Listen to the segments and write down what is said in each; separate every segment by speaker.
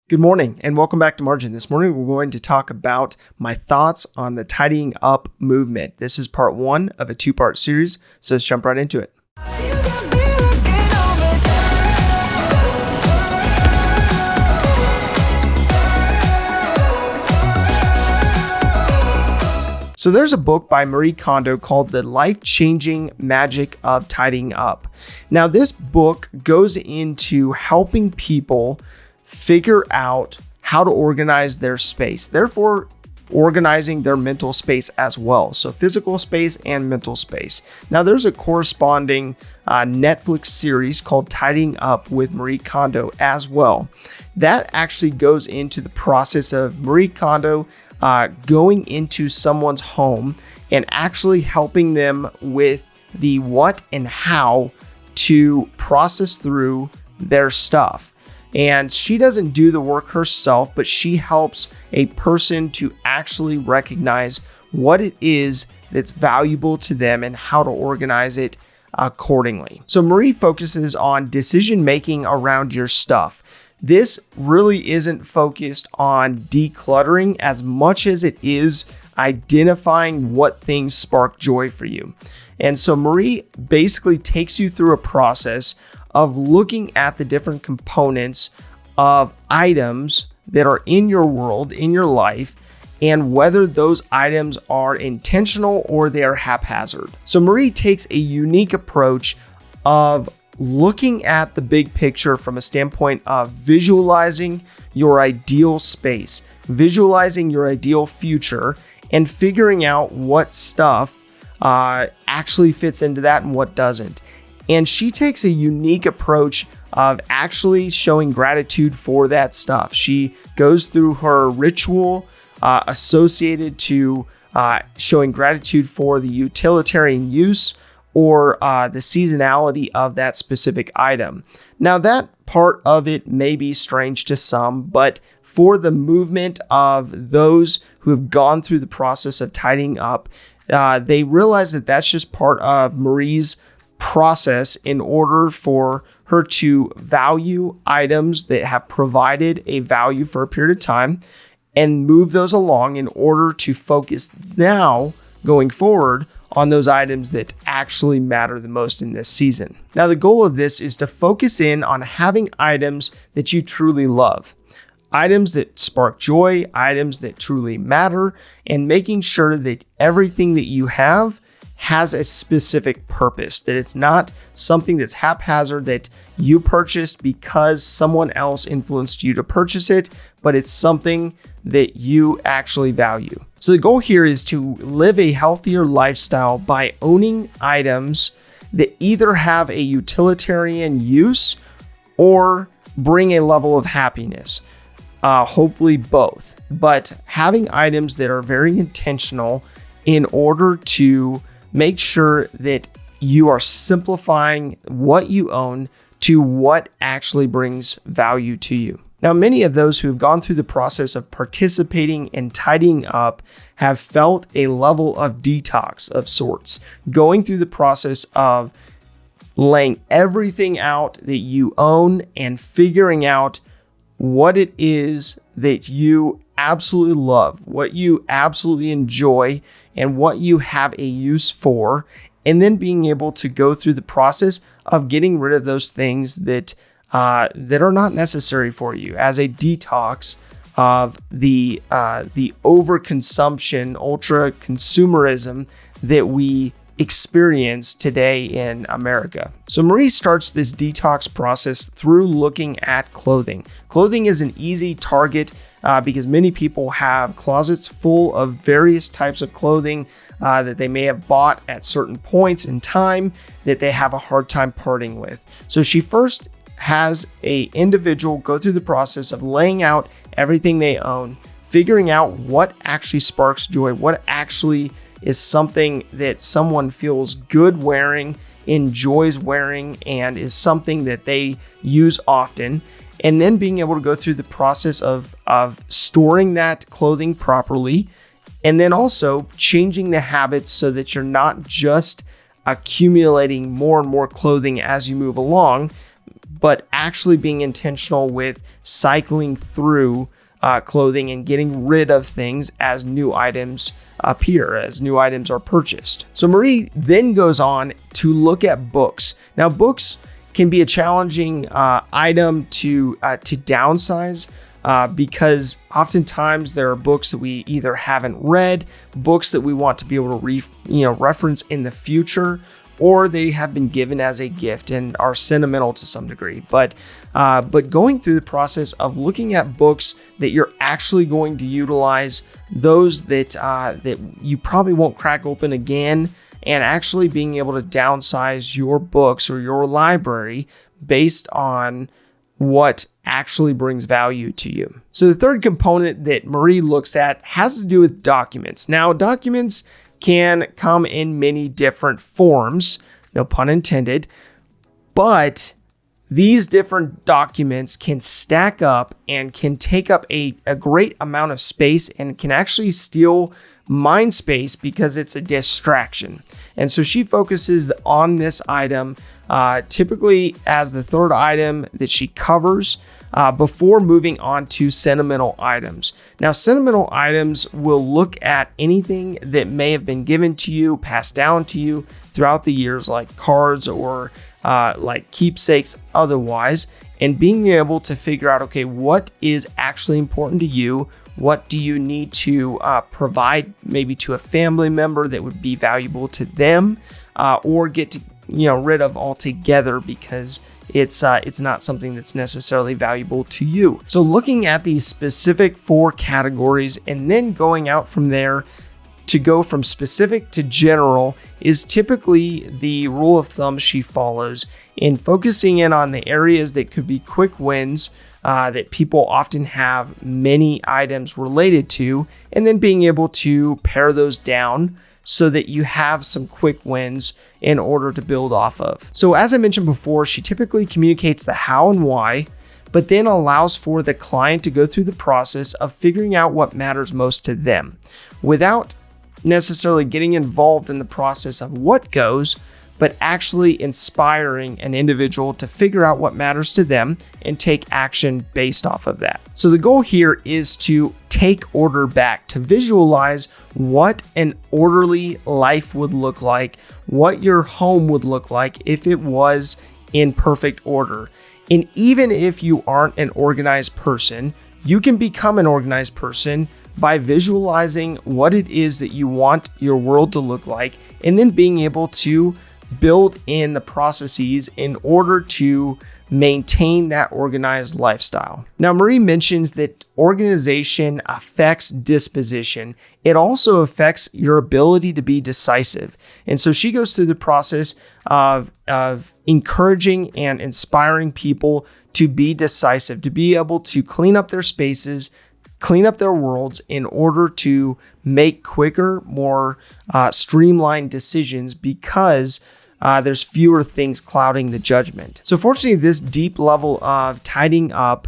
Speaker 1: Good morning and welcome back to Margin. This morning we're going to talk about my thoughts on the tidying up movement. This is part one of a two-part series, so let's jump right into it. So there's a book by Marie Kondo called The Life-Changing Magic of Tidying Up. Now this book goes into helping people figure out how to organize their space, therefore organizing their mental space as well. So physical space and mental space. Now there's a corresponding Netflix series called Tidying Up with Marie Kondo as well. That actually goes into the process of Marie Kondo going into someone's home and actually helping them with the what and how to process through their stuff. And she doesn't do the work herself, but she helps a person to actually recognize what it is that's valuable to them and how to organize it accordingly. So Marie focuses on decision making around your stuff. This really isn't focused on decluttering as much as it is identifying what things spark joy for you. And so Marie basically takes you through a process of looking at the different components of items that are in your world, in your life, and whether those items are intentional or they are haphazard. So Marie takes a unique approach of looking at the big picture from a standpoint of visualizing your ideal space, visualizing your ideal future, and figuring out what stuff actually fits into that and what doesn't. And she takes a unique approach of actually showing gratitude for that stuff. She goes through her ritual associated to showing gratitude for the utilitarian use or the seasonality of that specific item. Now that part of it may be strange to some, but for the movement of those who have gone through the process of tidying up, they realize that that's just part of Marie's process in order for her to value items that have provided a value for a period of time and move those along in order to focus now going forward on those items that actually matter the most in this season. Now, the goal of this is to focus in on having items that you truly love, items that spark joy, items that truly matter, and making sure that everything that you have has a specific purpose, that it's not something that's haphazard that you purchased because someone else influenced you to purchase it, but it's something that you actually value. So the goal here is to live a healthier lifestyle by owning items that either have a utilitarian use or bring a level of happiness. Hopefully both, but having items that are very intentional in order to make sure that you are simplifying what you own to what actually brings value to you. Now, many of those who have gone through the process of participating and tidying up have felt a level of detox of sorts, going through the process of laying everything out that you own and figuring out what it is that you absolutely love, what you absolutely enjoy, and what you have a use for, and then being able to go through the process of getting rid of those things that are not necessary for you as a detox of the overconsumption, ultra consumerism that we experience today in America. So Marie starts this detox process through looking at clothing. Clothing is an easy target because many people have closets full of various types of clothing that they may have bought at certain points in time that they have a hard time parting with. So she first has an individual go through the process of laying out everything they own, figuring out what actually sparks joy, what actually is something that someone feels good wearing, enjoys wearing, and is something that they use often. And then being able to go through the process of storing that clothing properly, and then also changing the habits so that you're not just accumulating more and more clothing as you move along, but actually being intentional with cycling through clothing and getting rid of things as new items appear, as new items are purchased. So Marie then goes on to look at books. Now, books can be a challenging item to downsize because oftentimes there are books that we either haven't read, books that we want to be able to reference in the future, or they have been given as a gift and are sentimental to some degree. But going through the process of looking at books that you're actually going to utilize, those that you probably won't crack open again, and actually being able to downsize your books or your library based on what actually brings value to you. So the third component that Marie looks at has to do with documents. Now, documents can come in many different forms, no pun intended, but these different documents can stack up and can take up a great amount of space and can actually steal mind space because it's a distraction. And so she focuses on this item typically as the third item that she covers before moving on to sentimental items. Now, sentimental items will look at anything that may have been given to you, passed down to you throughout the years, like cards or like keepsakes otherwise, and being able to figure out, okay, what is actually important to you? What do you need to provide maybe to a family member that would be valuable to them, or get to rid of altogether because it's not something that's necessarily valuable to you. So looking at these specific 4 categories and then going out from there to go from specific to general is typically the rule of thumb she follows, in focusing in on the areas that could be quick wins that people often have many items related to, and then being able to pare those down so that you have some quick wins in order to build off of. So as I mentioned before, she typically communicates the how and why, but then allows for the client to go through the process of figuring out what matters most to them without necessarily getting involved in the process of what goes, but actually inspiring an individual to figure out what matters to them and take action based off of that. So the goal here is to take order back, to visualize what an orderly life would look like, what your home would look like if it was in perfect order. And even if you aren't an organized person, you can become an organized person by visualizing what it is that you want your world to look like, and then being able to build in the processes in order to maintain that organized lifestyle. Now, Marie mentions that organization affects disposition. It also affects your ability to be decisive. And so she goes through the process of encouraging and inspiring people to be decisive, to be able to clean up their spaces, clean up their worlds in order to make quicker, more streamlined decisions because there's fewer things clouding the judgment. So fortunately, this deep level of tidying up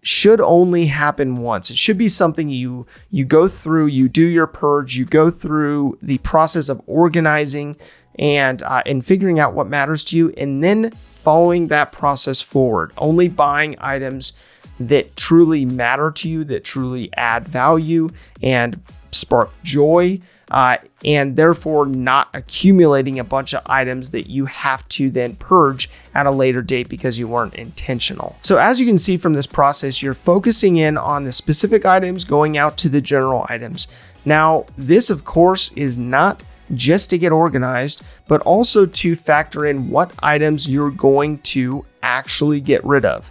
Speaker 1: should only happen once. It should be something you go through, you do your purge, you go through the process of organizing and figuring out what matters to you, and then following that process forward, only buying items that truly matter to you, that truly add value and spark joy, and therefore not accumulating a bunch of items that you have to then purge at a later date because you weren't intentional. So as you can see from this process, you're focusing in on the specific items, going out to the general items. Now, this of course is not just to get organized, but also to factor in what items you're going to actually get rid of.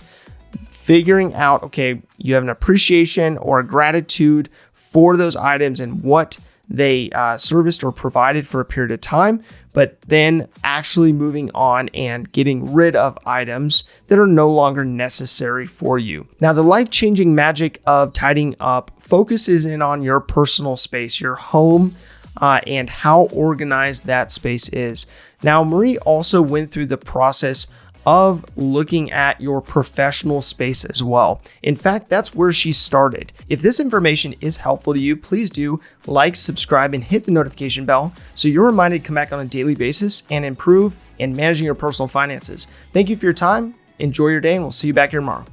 Speaker 1: Figuring out, okay, you have an appreciation or a gratitude for those items and what they serviced or provided for a period of time, but then actually moving on and getting rid of items that are no longer necessary for you. Now, the life-changing magic of tidying up focuses in on your personal space, your home, and how organized that space is. Now, Marie also went through the process of looking at your professional space as well. In fact, that's where she started. If this information is helpful to you, please do like, subscribe, and hit the notification bell so you're reminded to come back on a daily basis and improve in managing your personal finances. Thank you for your time. Enjoy your day, and we'll see you back here tomorrow.